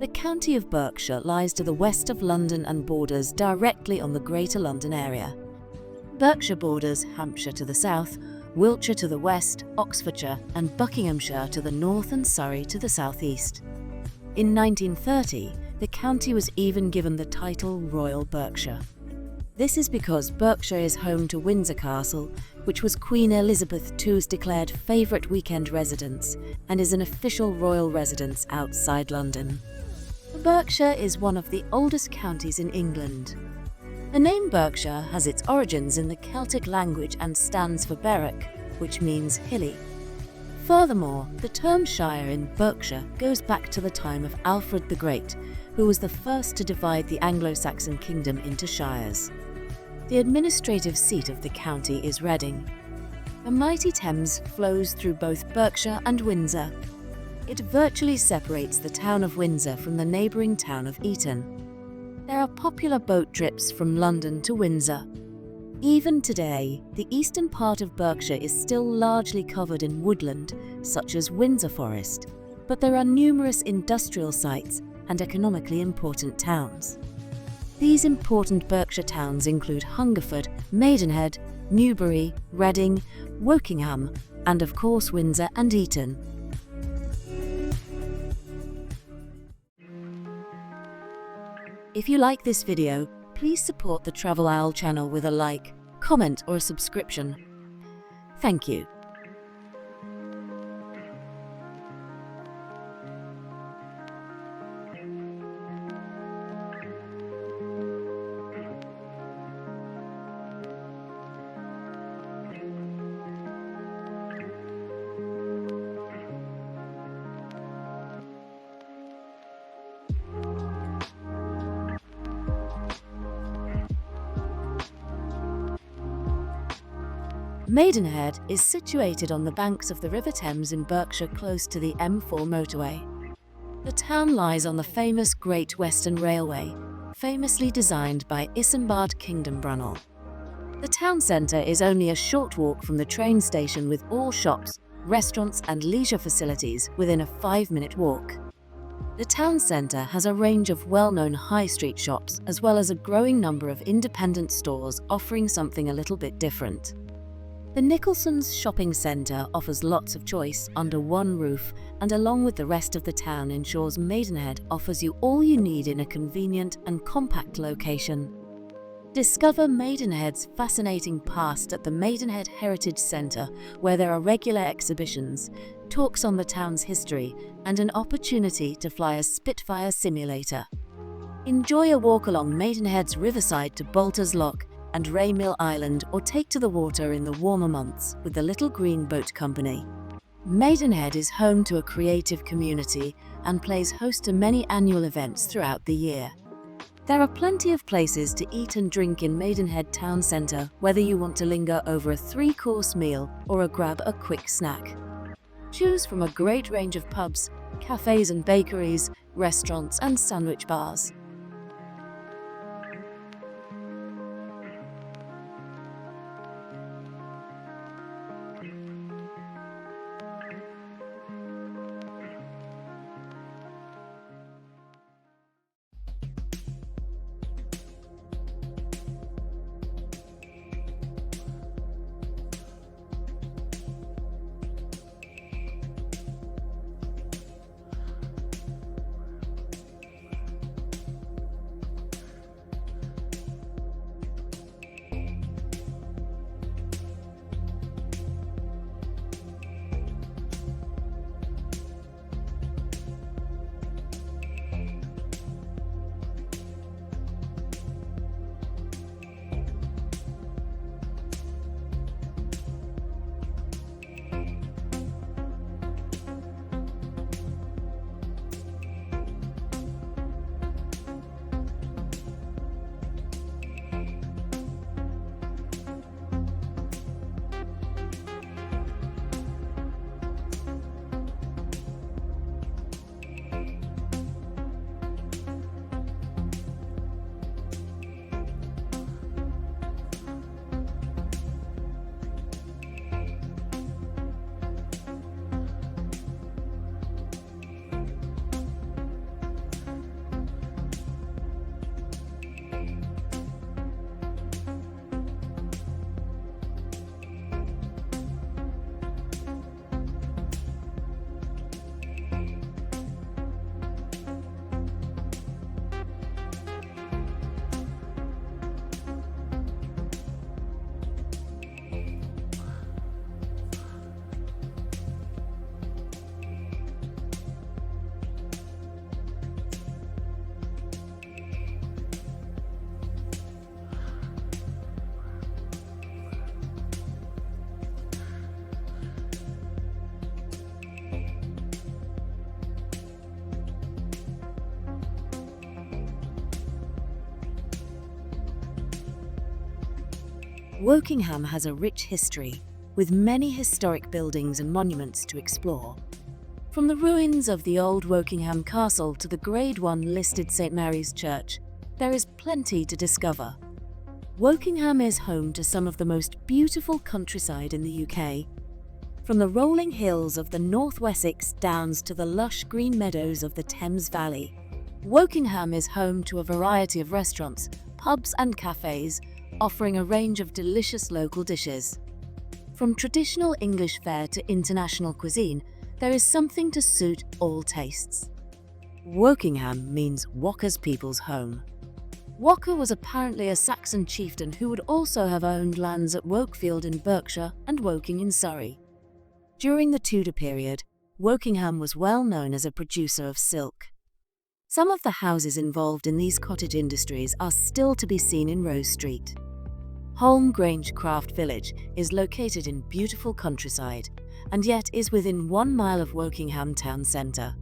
The county of Berkshire lies to the west of London and borders directly on the Greater London area. Berkshire borders Hampshire to the south, Wiltshire to the west, Oxfordshire and Buckinghamshire to the north and Surrey to the southeast. In 1930, the county was even given the title Royal Berkshire. This is because Berkshire is home to Windsor Castle, which was Queen Elizabeth II's declared favourite weekend residence and is an official royal residence outside London. Berkshire is one of the oldest counties in England. The name Berkshire has its origins in the Celtic language and stands for bearroc, which means hilly. Furthermore, the term shire in Berkshire goes back to the time of Alfred the Great, who was the first to divide the Anglo-Saxon kingdom into shires. The administrative seat of the county is Reading. The mighty Thames flows through both Berkshire and Windsor. It virtually separates the town of Windsor from the neighbouring town of Eton. There are popular boat trips from London to Windsor. Even today, the eastern part of Berkshire is still largely covered in woodland, such as Windsor Forest, but there are numerous industrial sites and economically important towns. These important Berkshire towns include Hungerford, Maidenhead, Newbury, Reading, Wokingham, and of course Windsor and Eton. If you like this video, please support the Travel Owl channel with a like, comment or a subscription. Thank you. Maidenhead is situated on the banks of the River Thames in Berkshire close to the M4 motorway. The town lies on the famous Great Western Railway, famously designed by Isambard Kingdom Brunel. The town centre is only a short walk from the train station with all shops, restaurants and leisure facilities within a 5-minute walk. The town centre has a range of well-known high street shops as well as a growing number of independent stores offering something a little bit different. The Nicholson's shopping centre offers lots of choice under one roof and along with the rest of the town ensures Maidenhead offers you all you need in a convenient and compact location. Discover Maidenhead's fascinating past at the Maidenhead Heritage Centre, where there are regular exhibitions, talks on the town's history and an opportunity to fly a Spitfire simulator. Enjoy a walk along Maidenhead's riverside to Bolter's Lock and Raymill Island or take to the water in the warmer months with the Little Green Boat Company. Maidenhead is home to a creative community and plays host to many annual events throughout the year. There are plenty of places to eat and drink in Maidenhead Town Centre, whether you want to linger over a 3-course meal or grab a quick snack. Choose from a great range of pubs, cafes and bakeries, restaurants and sandwich bars. Wokingham has a rich history, with many historic buildings and monuments to explore. From the ruins of the old Wokingham Castle to the Grade 1 listed St Mary's Church, there is plenty to discover. Wokingham is home to some of the most beautiful countryside in the UK. From the rolling hills of the North Wessex Downs to the lush green meadows of the Thames Valley, Wokingham is home to a variety of restaurants, pubs and cafes, offering a range of delicious local dishes. From traditional English fare to international cuisine, there is something to suit all tastes. Wokingham means Walker's people's home. Walker was apparently a Saxon chieftain who would also have owned lands at Wakefield in Berkshire and Woking in Surrey. During the Tudor period, Wokingham was well known as a producer of silk. Some of the houses involved in these cottage industries are still to be seen in Rose Street. Holme Grange Craft Village is located in beautiful countryside, and yet is within 1 mile of Wokingham town centre.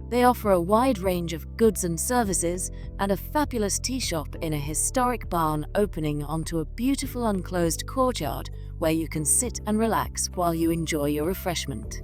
They offer a wide range of goods and services and a fabulous tea shop in a historic barn opening onto a beautiful enclosed courtyard where you can sit and relax while you enjoy your refreshment.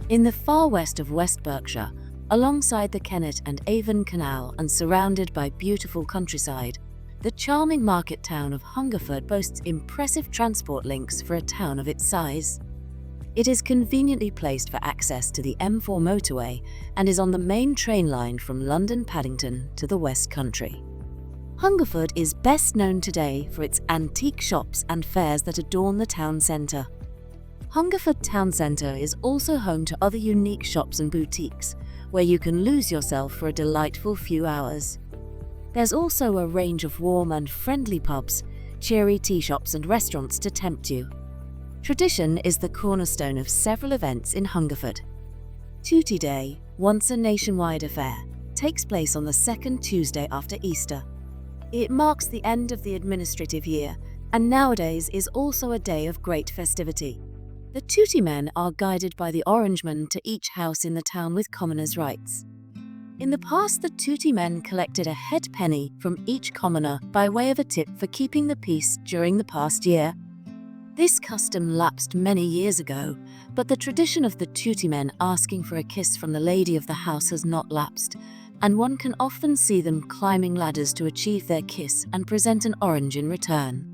In the far west of West Berkshire, alongside the Kennet and Avon Canal and surrounded by beautiful countryside, the charming market town of Hungerford boasts impressive transport links for a town of its size. It is conveniently placed for access to the M4 motorway and is on the main train line from London Paddington to the West Country. Hungerford is best known today for its antique shops and fairs that adorn the town centre. Hungerford Town Centre is also home to other unique shops and boutiques, where you can lose yourself for a delightful few hours. There's also a range of warm and friendly pubs, cheery tea shops and restaurants to tempt you. Tradition is the cornerstone of several events in Hungerford. Tootie Day, once a nationwide affair, takes place on the second Tuesday after Easter. It marks the end of the administrative year, and nowadays is also a day of great festivity. The Tootie men are guided by the Orangemen to each house in the town with commoners' rights. In the past, the Tootie men collected a head penny from each commoner by way of a tip for keeping the peace during the past year. This custom lapsed many years ago, but the tradition of the Tootie men asking for a kiss from the lady of the house has not lapsed, and one can often see them climbing ladders to achieve their kiss and present an orange in return.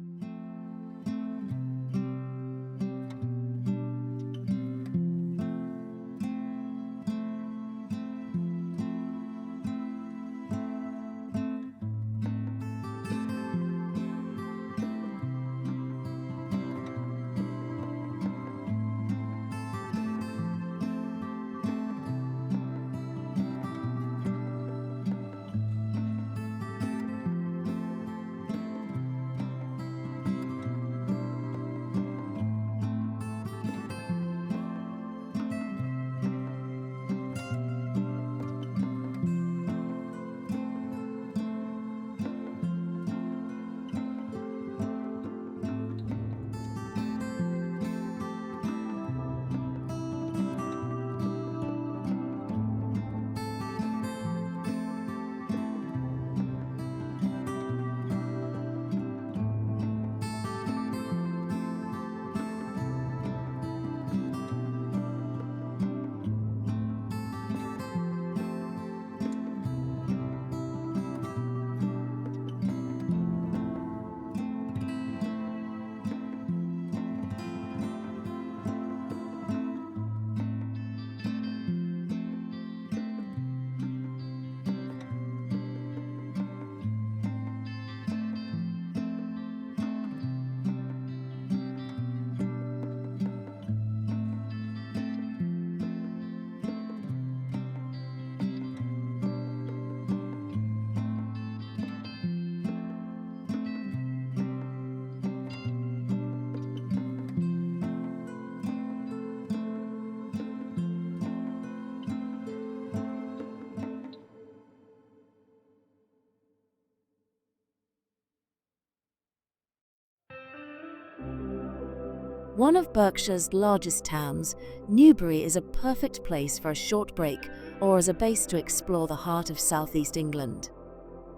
One of Berkshire's largest towns, Newbury is a perfect place for a short break or as a base to explore the heart of southeast England.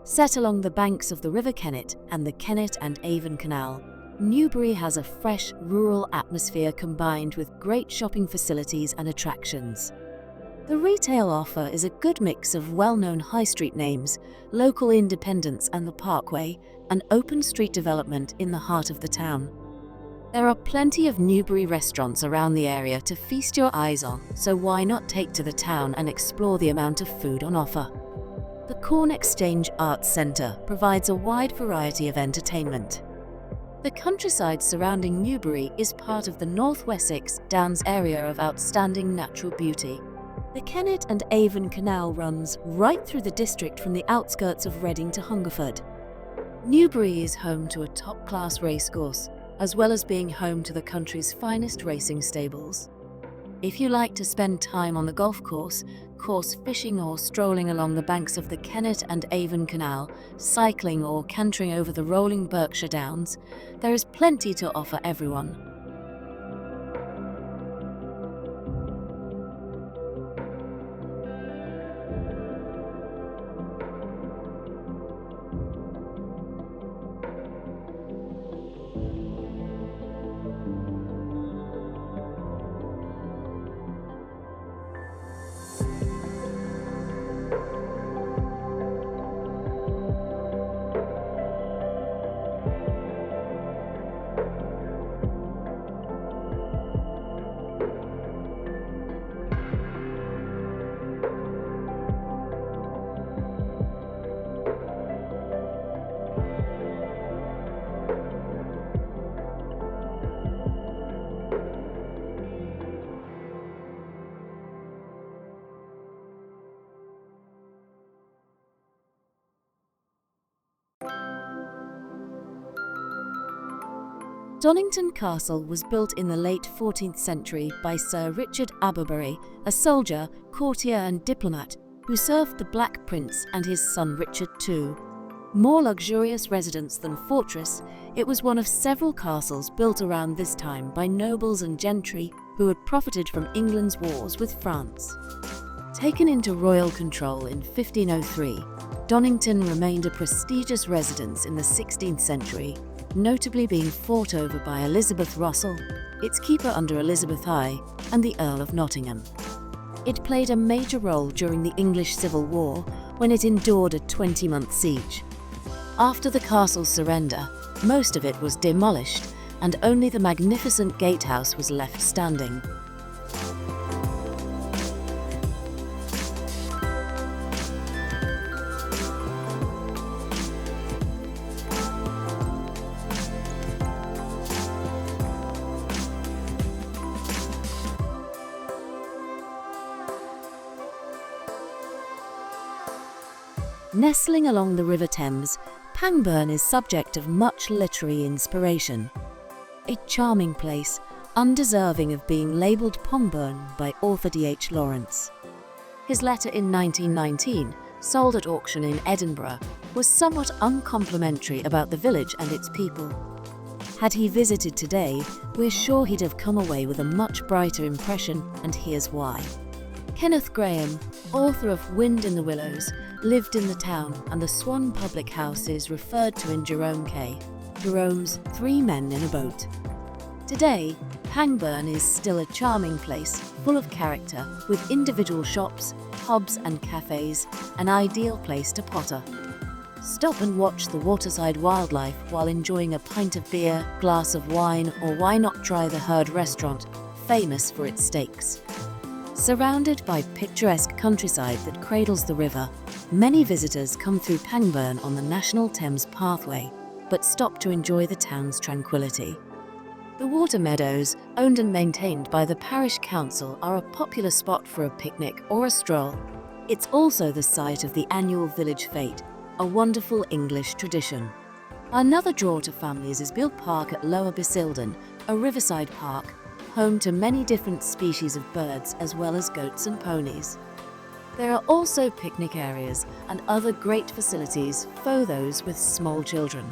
Set along the banks of the River Kennet and the Kennet and Avon Canal, Newbury has a fresh, rural atmosphere combined with great shopping facilities and attractions. The retail offer is a good mix of well-known high street names, local independents and the Parkway, and open street development in the heart of the town. There are plenty of Newbury restaurants around the area to feast your eyes on, so why not take to the town and explore the amount of food on offer? The Corn Exchange Arts Centre provides a wide variety of entertainment. The countryside surrounding Newbury is part of the North Wessex Downs area of outstanding natural beauty. The Kennet and Avon Canal runs right through the district from the outskirts of Reading to Hungerford. Newbury is home to a top-class racecourse, as well as being home to the country's finest racing stables. If you like to spend time on the golf course fishing or strolling along the banks of the Kennet and Avon Canal, cycling or cantering over the rolling Berkshire Downs, there is plenty to offer everyone. Donington Castle was built in the late 14th century by Sir Richard Aberbury, a soldier, courtier and diplomat who served the Black Prince and his son Richard II. More luxurious residence than fortress, it was one of several castles built around this time by nobles and gentry who had profited from England's wars with France. Taken into royal control in 1503, Donington remained a prestigious residence in the 16th century, notably being fought over by Elizabeth Russell, its keeper under Elizabeth I, and the Earl of Nottingham. It played a major role during the English Civil War when it endured a 20-month siege. After the castle's surrender, most of it was demolished and only the magnificent gatehouse was left standing. Nestling along the River Thames, Pangbourne is subject of much literary inspiration. A charming place, undeserving of being labelled Pangbourne by author D.H. Lawrence. His letter in 1919, sold at auction in Edinburgh, was somewhat uncomplimentary about the village and its people. Had he visited today, we're sure he'd have come away with a much brighter impression, and here's why. Kenneth Graham, author of Wind in the Willows, lived in the town, and the Swan Public House is referred to in Jerome K. Jerome's Three Men in a Boat. Today, Pangbourne is still a charming place, full of character, with individual shops, pubs and cafes, an ideal place to potter. Stop and watch the waterside wildlife while enjoying a pint of beer, glass of wine, or why not try the Herd restaurant, famous for its steaks. Surrounded by picturesque countryside that cradles the river, many visitors come through Pangbourne on the National Thames Pathway, but stop to enjoy the town's tranquility. The water meadows, owned and maintained by the parish council, are a popular spot for a picnic or a stroll. It's also the site of the annual village fete, a wonderful English tradition. Another draw to families is Beale Park at Lower Basildon, a riverside park, home to many different species of birds as well as goats and ponies. There are also picnic areas and other great facilities for those with small children.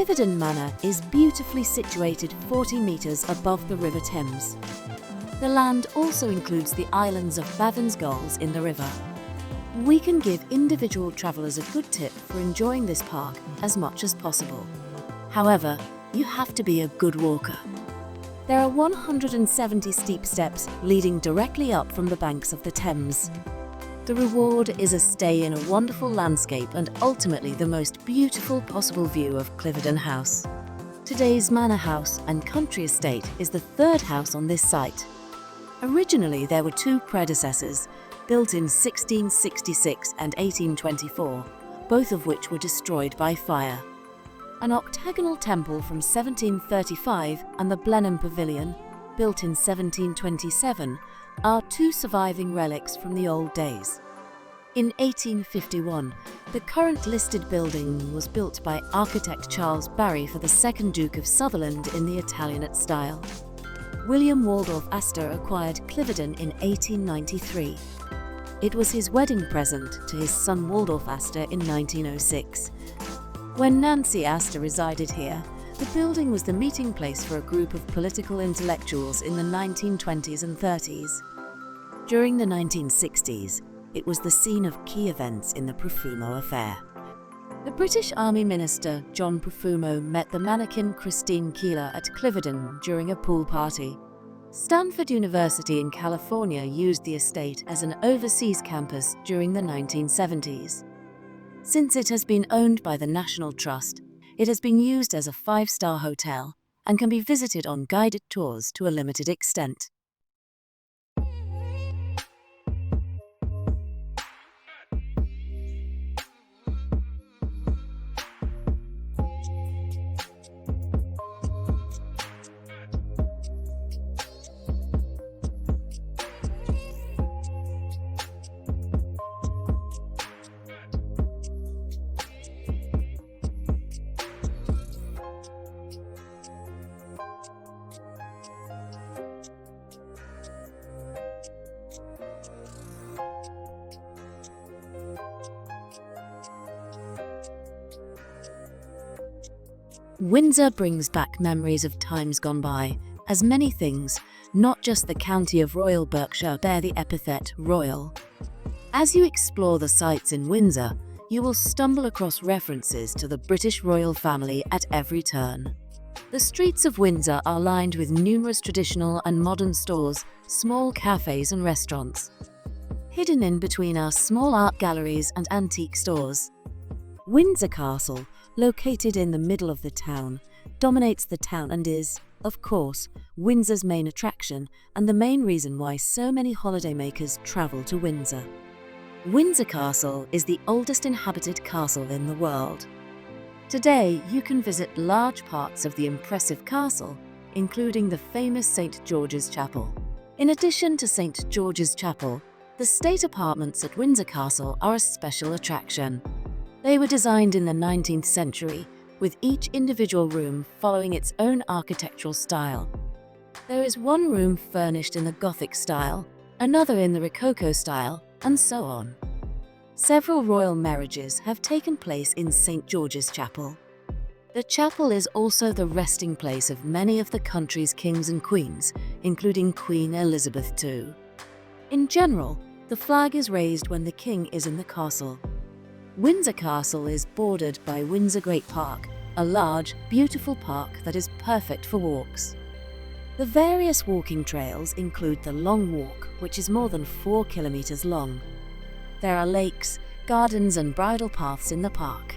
Cliveden Manor is beautifully situated 40 metres above the River Thames. The land also includes the islands of Bavinsgulls in the river. We can give individual travellers a good tip for enjoying this park as much as possible. However, you have to be a good walker. There are 170 steep steps leading directly up from the banks of the Thames. The reward is a stay in a wonderful landscape and ultimately the most beautiful possible view of Cliveden House. Today's manor house and country estate is the third house on this site. Originally there were two predecessors, built in 1666 and 1824, both of which were destroyed by fire. An octagonal temple from 1735 and the Blenheim Pavilion, built in 1727, are two surviving relics from the old days. In 1851, the current listed building was built by architect Charles Barry for the second Duke of Sutherland in the Italianate style. William Waldorf Astor acquired Cliveden in 1893. It was his wedding present to his son Waldorf Astor in 1906. When Nancy Astor resided here, the building was the meeting place for a group of political intellectuals in the 1920s and 30s. During the 1960s, it was the scene of key events in the Profumo affair. The British Army Minister John Profumo met the mannequin Christine Keeler at Cliveden during a pool party. Stanford University in California used the estate as an overseas campus during the 1970s. Since it has been owned by the National Trust, it has been used as a five-star hotel and can be visited on guided tours to a limited extent. Windsor brings back memories of times gone by, as many things, not just the county of Royal Berkshire, bear the epithet royal. As you explore the sights in Windsor, you will stumble across references to the British royal family at every turn. The streets of Windsor are lined with numerous traditional and modern stores, small cafes and restaurants. Hidden in between are small art galleries and antique stores. Windsor Castle, located in the middle of the town, dominates the town and is, of course, Windsor's main attraction and the main reason why so many holidaymakers travel to Windsor. Windsor Castle is the oldest inhabited castle in the world. Today, you can visit large parts of the impressive castle, including the famous St. George's Chapel. In addition to St. George's Chapel, the state apartments at Windsor Castle are a special attraction. They were designed in the 19th century, with each individual room following its own architectural style. There is one room furnished in the Gothic style, another in the Rococo style, and so on. Several royal marriages have taken place in St. George's Chapel. The chapel is also the resting place of many of the country's kings and queens, including Queen Elizabeth II. In general, the flag is raised when the king is in the castle. Windsor Castle is bordered by Windsor Great Park, a large, beautiful park that is perfect for walks. The various walking trails include the Long Walk, which is more than 4 kilometers long. There are lakes, gardens and bridle paths in the park.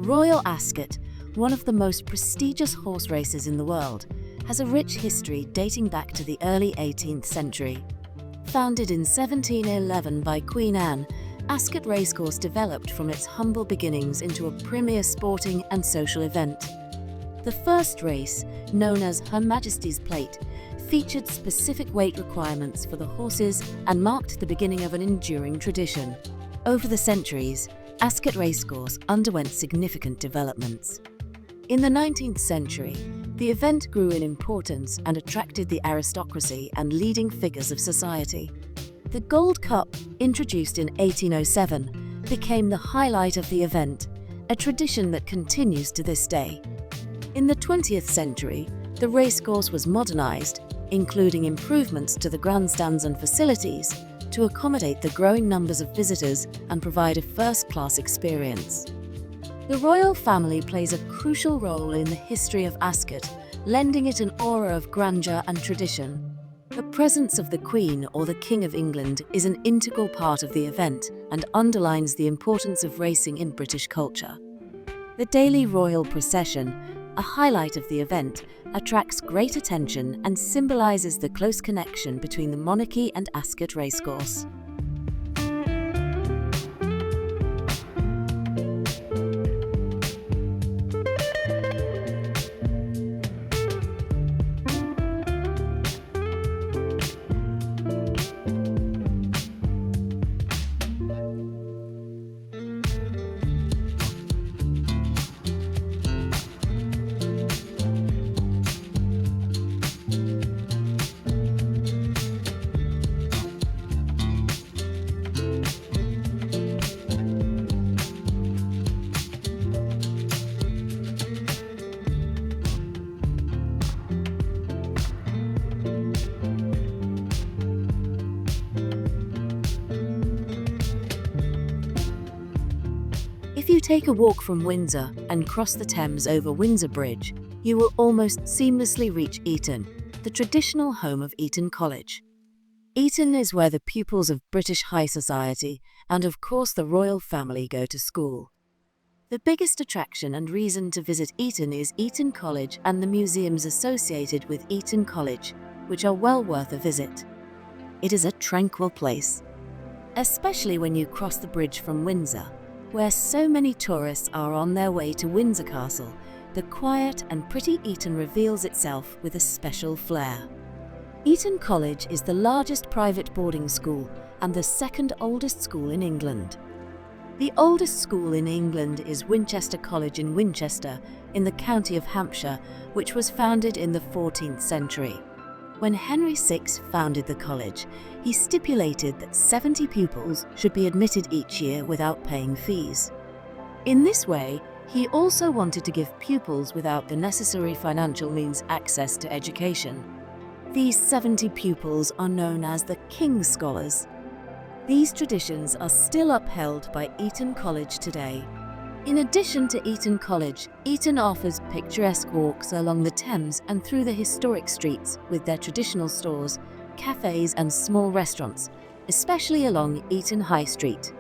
Royal Ascot, one of the most prestigious horse races in the world, has a rich history dating back to the early 18th century. Founded in 1711 by Queen Anne, Ascot Racecourse developed from its humble beginnings into a premier sporting and social event. The first race, known as Her Majesty's Plate, featured specific weight requirements for the horses and marked the beginning of an enduring tradition. Over the centuries, Ascot Racecourse underwent significant developments. In the 19th century, the event grew in importance and attracted the aristocracy and leading figures of society. The Gold Cup, introduced in 1807, became the highlight of the event, a tradition that continues to this day. In the 20th century, the racecourse was modernized, including improvements to the grandstands and facilities, to accommodate the growing numbers of visitors and provide a first-class experience. The royal family plays a crucial role in the history of Ascot, lending it an aura of grandeur and tradition. The presence of the Queen or the King of England is an integral part of the event and underlines the importance of racing in British culture. The daily royal procession, a highlight of the event, attracts great attention and symbolises the close connection between the monarchy and Ascot Racecourse. If you take a walk from Windsor and cross the Thames over Windsor Bridge, you will almost seamlessly reach Eton, the traditional home of Eton College. Eton is where the pupils of British high society and of course the royal family go to school. The biggest attraction and reason to visit Eton is Eton College and the museums associated with Eton College, which are well worth a visit. It is a tranquil place, especially when you cross the bridge from Windsor, where so many tourists are on their way to Windsor Castle. The quiet and pretty Eton reveals itself with a special flair. Eton College is the largest private boarding school and the second oldest school in England. The oldest school in England is Winchester College in Winchester, in the county of Hampshire, which was founded in the 14th century. When Henry VI founded the college, he stipulated that 70 pupils should be admitted each year without paying fees. In this way, he also wanted to give pupils without the necessary financial means access to education. These 70 pupils are known as the King's Scholars. These traditions are still upheld by Eton College today. In addition to Eton College, Eton offers picturesque walks along the Thames and through the historic streets with their traditional stores, cafes and small restaurants, especially along Eton High Street.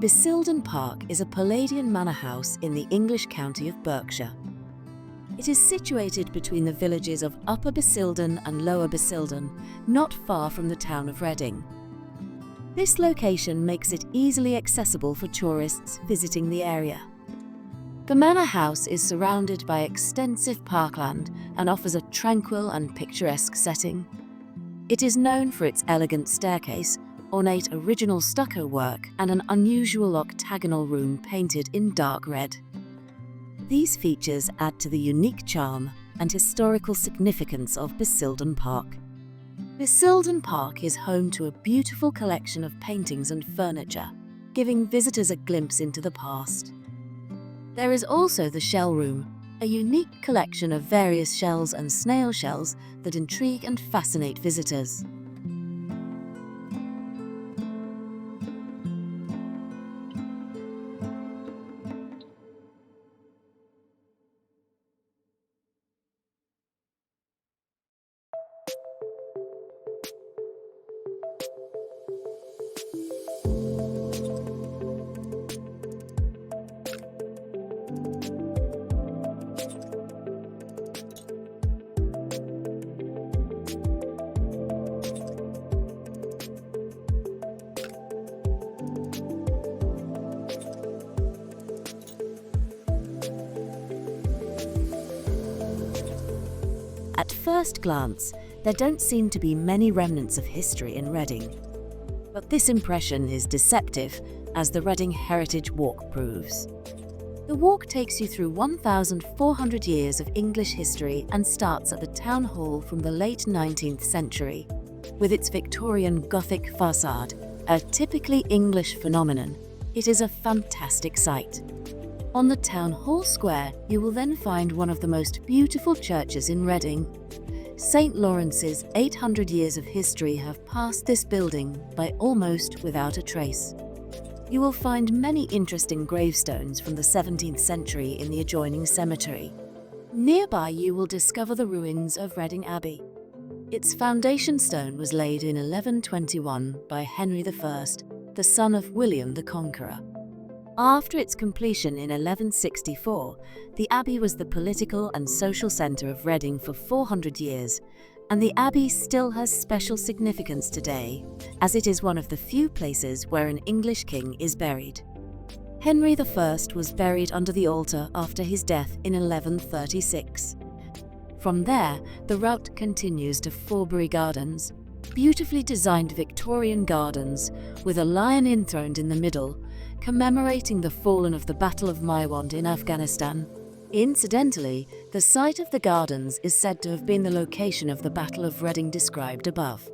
Basildon Park is a Palladian manor house in the English county of Berkshire. It is situated between the villages of Upper Basildon and Lower Basildon, not far from the town of Reading. This location makes it easily accessible for tourists visiting the area. The manor house is surrounded by extensive parkland and offers a tranquil and picturesque setting. It is known for its elegant staircase, ornate original stucco work, and an unusual octagonal room painted in dark red. These features add to the unique charm and historical significance of Basildon Park. Basildon Park is home to a beautiful collection of paintings and furniture, giving visitors a glimpse into the past. There is also the Shell Room, a unique collection of various shells and snail shells that intrigue and fascinate visitors. At first glance, there don't seem to be many remnants of history in Reading. But this impression is deceptive, as the Reading Heritage Walk proves. The walk takes you through 1,400 years of English history and starts at the town hall from the late 19th century. With its Victorian Gothic facade, a typically English phenomenon, it is a fantastic sight. On the Town Hall Square, you will then find one of the most beautiful churches in Reading. St. Lawrence's 800 years of history have passed this building by almost without a trace. You will find many interesting gravestones from the 17th century in the adjoining cemetery. Nearby you will discover the ruins of Reading Abbey. Its foundation stone was laid in 1121 by Henry I, the son of William the Conqueror. After its completion in 1164, the abbey was the political and social centre of Reading for 400 years, and the abbey still has special significance today, as it is one of the few places where an English king is buried. Henry I was buried under the altar after his death in 1136. From there, the route continues to Forbury Gardens, beautifully designed Victorian gardens with a lion enthroned in the middle, commemorating the fallen of the Battle of Maiwand in Afghanistan. Incidentally, the site of the gardens is said to have been the location of the Battle of Reading described above.